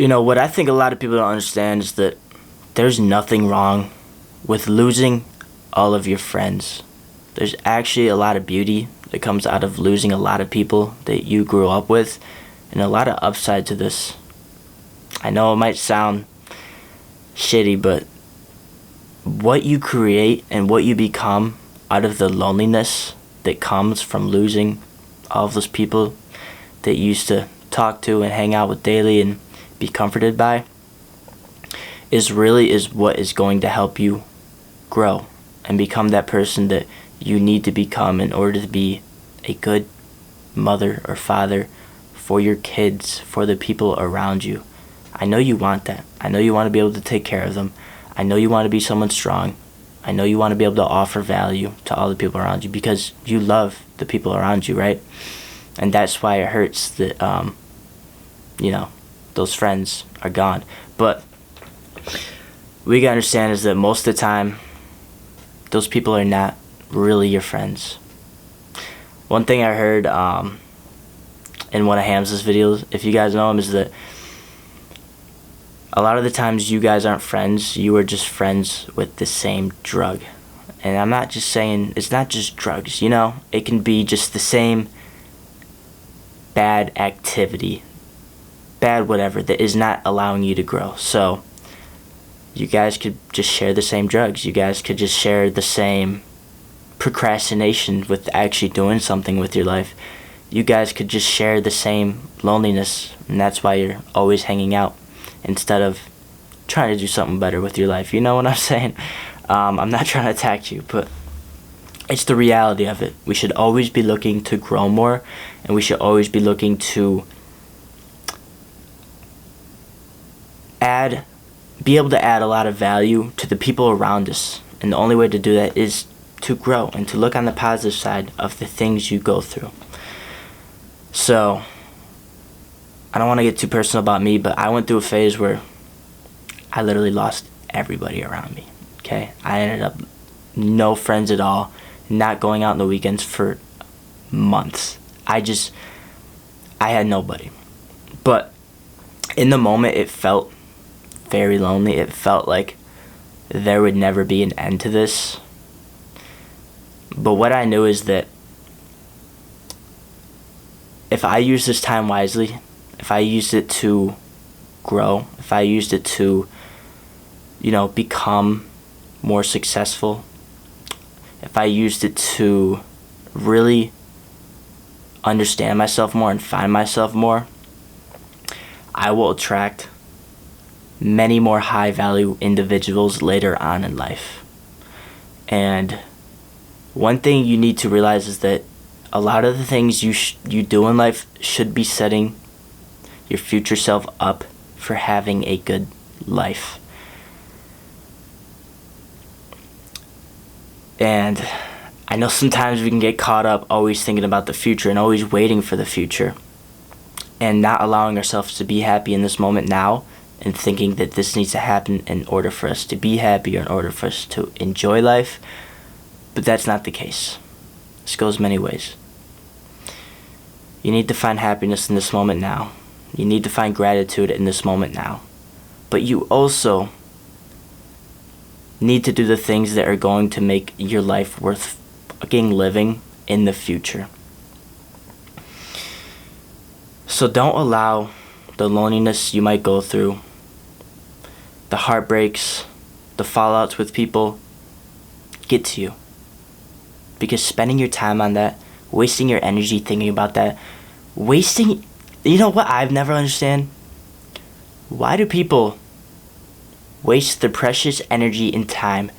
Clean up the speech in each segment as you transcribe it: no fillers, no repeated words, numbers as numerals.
What I think a lot of people don't understand is that there's nothing wrong with losing all of your friends. There's actually a lot of beauty that comes out of losing a lot of people that you grew up with, and a lot of upside to this. I know it might sound shitty, but what you create and what you become out of the loneliness that comes from losing all of those people that you used to talk to and hang out with daily and be comforted by is what is going to help you grow and become that person that you need to become in order to be a good mother or father for your kids, for the people around you. I know you want that. I know you want to be able to take care of them. I know you want to be someone strong. I know you want to be able to offer value to all the people around you because you love the people around you, right? And that's why it hurts that, those friends are gone. But we gotta understand is that most of the time, those people are not really your friends. One thing I heard in one of Hamza's videos, if you guys know him, is that a lot of the times you guys aren't friends, you are just friends with the same drug. And I'm not just saying, it's not just drugs, it can be just the same bad activity, bad whatever, that is not allowing you to grow. So you guys could just share the same drugs. You guys could just share the same procrastination with actually doing something with your life. You guys could just share the same loneliness, and that's why you're always hanging out instead of trying to do something better with your life. You know what I'm saying? I'm not trying to attack you, but it's the reality of it. We should always be looking to grow more, and we should always be looking to be able to add a lot of value to the people around us. And the only way to do that is to grow and to look on the positive side of the things you go through. So, I don't want to get too personal about me, but I went through a phase where I literally lost everybody around me, okay? I ended up no friends at all, not going out on the weekends for months. I had nobody. But in the moment, it felt very lonely. It felt like there would never be an end to this. But what I knew is that if I used this time wisely, if I used it to grow, if I used it to, become more successful, if I used it to really understand myself more and find myself more, I will attract many more high-value individuals later on in life. And one thing you need to realize is that a lot of the things you do in life should be setting your future self up for having a good life. And I know sometimes we can get caught up always thinking about the future and always waiting for the future and not allowing ourselves to be happy in this moment now and thinking that this needs to happen in order for us to be happy or in order for us to enjoy life. But that's not the case. This goes many ways. You need to find happiness in this moment now. You need to find gratitude in this moment now. But you also need to do the things that are going to make your life worth fucking living in the future. So don't allow the loneliness you might go through, the heartbreaks, the fallouts with people, get to you. Because spending your time on that, wasting your energy thinking about that, you know what I've never understand? Why do people waste their precious energy and time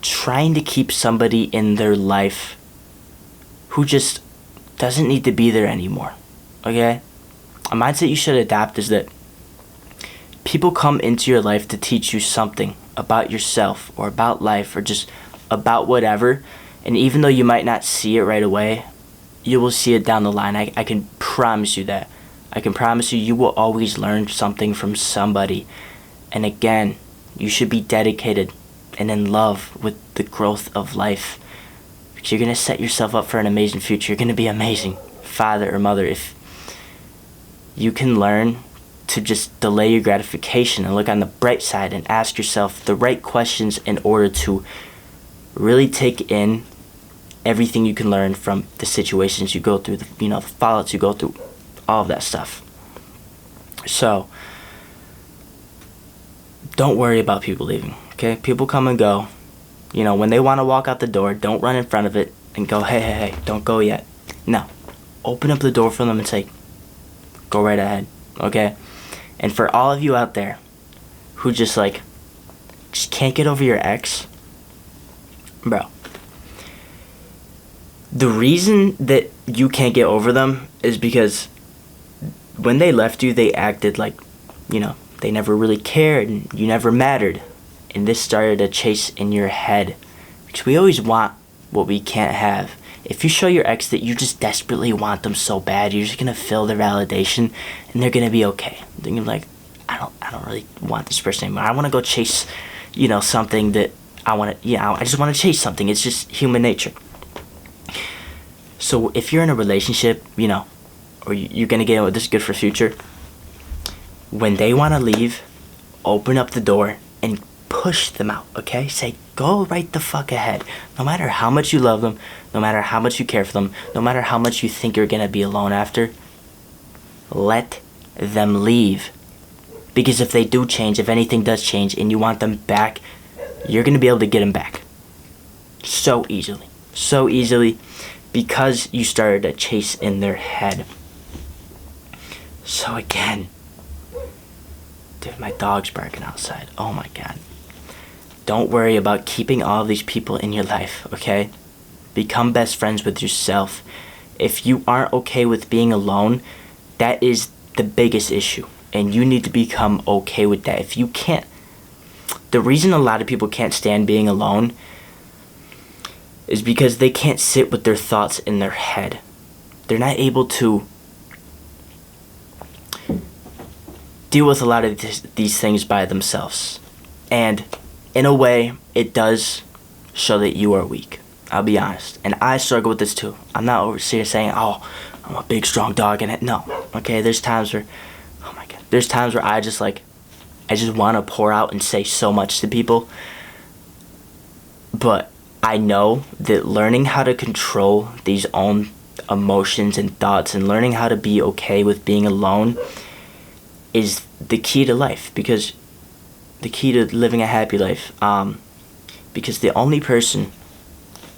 trying to keep somebody in their life who just doesn't need to be there anymore? Okay? A mindset you should adopt is that people come into your life to teach you something about yourself or about life or just about whatever. And even though you might not see it right away, you will see it down the line. I can promise you that. I can promise you will always learn something from somebody. And again, you should be dedicated and in love with the growth of life. Because you're going to set yourself up for an amazing future. You're going to be amazing father or mother if you can learn to just delay your gratification and look on the bright side and ask yourself the right questions in order to really take in everything you can learn from the situations you go through, the fallouts you go through, all of that stuff. So, don't worry about people leaving, okay? People come and go. When they want to walk out the door, don't run in front of it and go, hey, don't go yet. No. Open up the door for them and say, go right ahead, okay? And for all of you out there who just can't get over your ex, bro, the reason that you can't get over them is because when they left you, they acted like, they never really cared and you never mattered. And this started a chase in your head. Because we always want what we can't have. If you show your ex that you just desperately want them so bad, you're just going to feel their validation and they're going to be okay. They're going to be like, I don't really want this person anymore. I want to go chase, something that I want to, I just want to chase something. It's just human nature. So if you're in a relationship, or you're going to get this is good for future, when they want to leave, open up the door and push them out, okay? Say, go right the fuck ahead. No matter how much you love them, no matter how much you care for them, no matter how much you think you're going to be alone after, let them leave. Because if they do change, if anything does change and you want them back, you're going to be able to get them back. So easily. So easily. Because you started a chase in their head. So again, dude, my dog's barking outside. Oh my god. Don't worry about keeping all of these people in your life, okay? Become best friends with yourself. If you aren't okay with being alone, that is the biggest issue. And you need to become okay with that. If you can't, the reason a lot of people can't stand being alone is because they can't sit with their thoughts in their head. They're not able to deal with a lot of these things by themselves. And in a way, it does show that you are weak. I'll be honest. And I struggle with this too. I'm not over here saying, oh, I'm a big, strong dog. And no. Okay, there's times where, oh my God. There's times where I just want to pour out and say so much to people. But I know that learning how to control these own emotions and thoughts and learning how to be okay with being alone is the key to life, because the key to living a happy life. Because the only person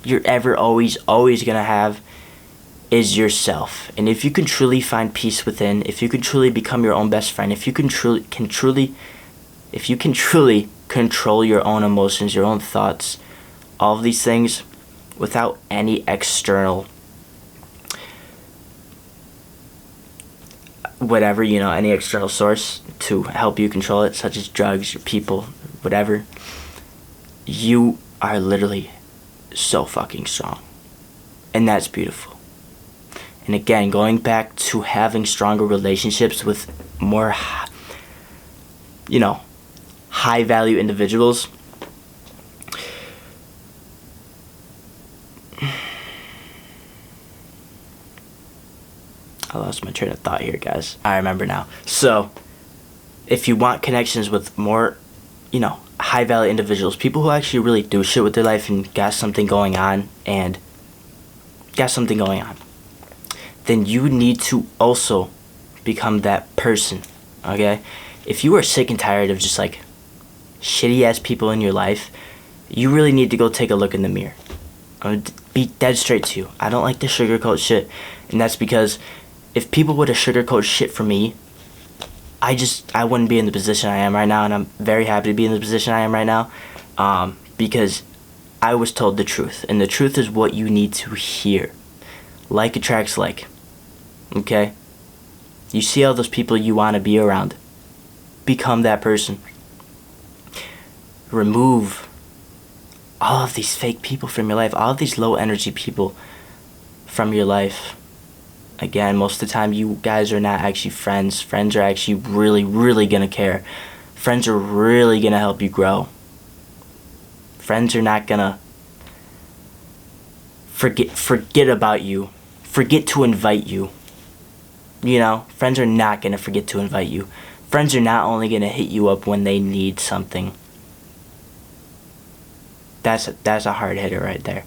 you're ever always gonna have is yourself. And if you can truly find peace within, if you can truly become your own best friend, if you can truly control your own emotions, your own thoughts, all of these things without any external whatever, any external source to help you control it, such as drugs or people, whatever, you are literally so fucking strong. And that's beautiful. And again, going back to having stronger relationships with more, high value individuals, I lost my train of thought here, guys. I remember now. So, if you want connections with more, high value individuals, people who actually really do shit with their life and got something going on, then you need to also become that person, okay? If you are sick and tired of just shitty ass people in your life, you really need to go take a look in the mirror. I'm gonna be dead straight to you. I don't like to sugarcoat shit, and that's because if people would have sugarcoat shit for me, I wouldn't be in the position I am right now, and I'm very happy to be in the position I am right now, because I was told the truth, and the truth is what you need to hear. Like attracts like, okay? You see all those people you want to be around. Become that person. Remove all of these fake people from your life, all of these low energy people from your life. Again, most of the time you guys are not actually friends. Friends are actually really, really gonna care. Friends are really gonna help you grow. Friends are not gonna forget about you, forget to invite you. Friends are not gonna forget to invite you. Friends are not only going to hit you up when they need something. That's a hard hitter right there.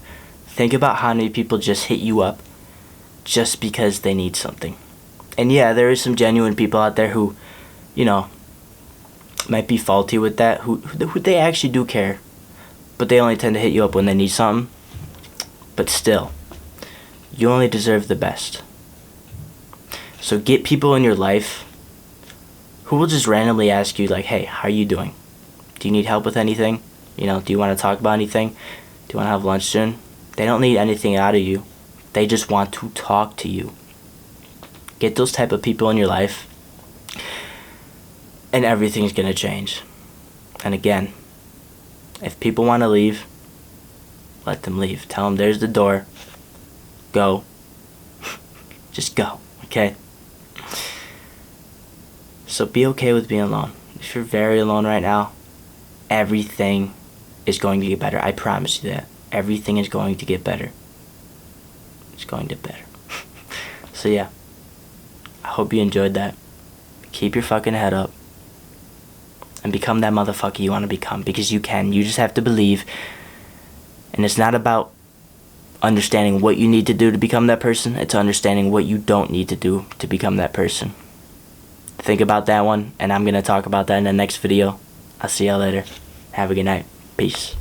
Think about how many people just hit you up just because they need something. And yeah, there is some genuine people out there who, you know, might be faulty with that, who they actually do care, but they only tend to hit you up when they need something. But still, you only deserve the best. So get people in your life who will just randomly ask you, like, hey, how are you doing? Do you need help with anything? You know, do you want to talk about anything? Do you want to have lunch soon? They don't need anything out of you. They just want to talk to you. Get those type of people in your life, and everything's going to change. And again, if people want to leave, let them leave. Tell them there's the door. Go. Just go, okay? So be okay with being alone. If you're very alone right now, everything is going to get better. I promise you that. Everything is going to get better. It's going to get better. So yeah, I hope you enjoyed that. Keep your fucking head up and become that motherfucker you want to become, because you can. You just have to believe. And it's not about understanding what you need to do to become that person. It's understanding what you don't need to do to become that person. Think about that one, and I'm going to talk about that in the next video. I'll see y'all later. Have a good night. Peace.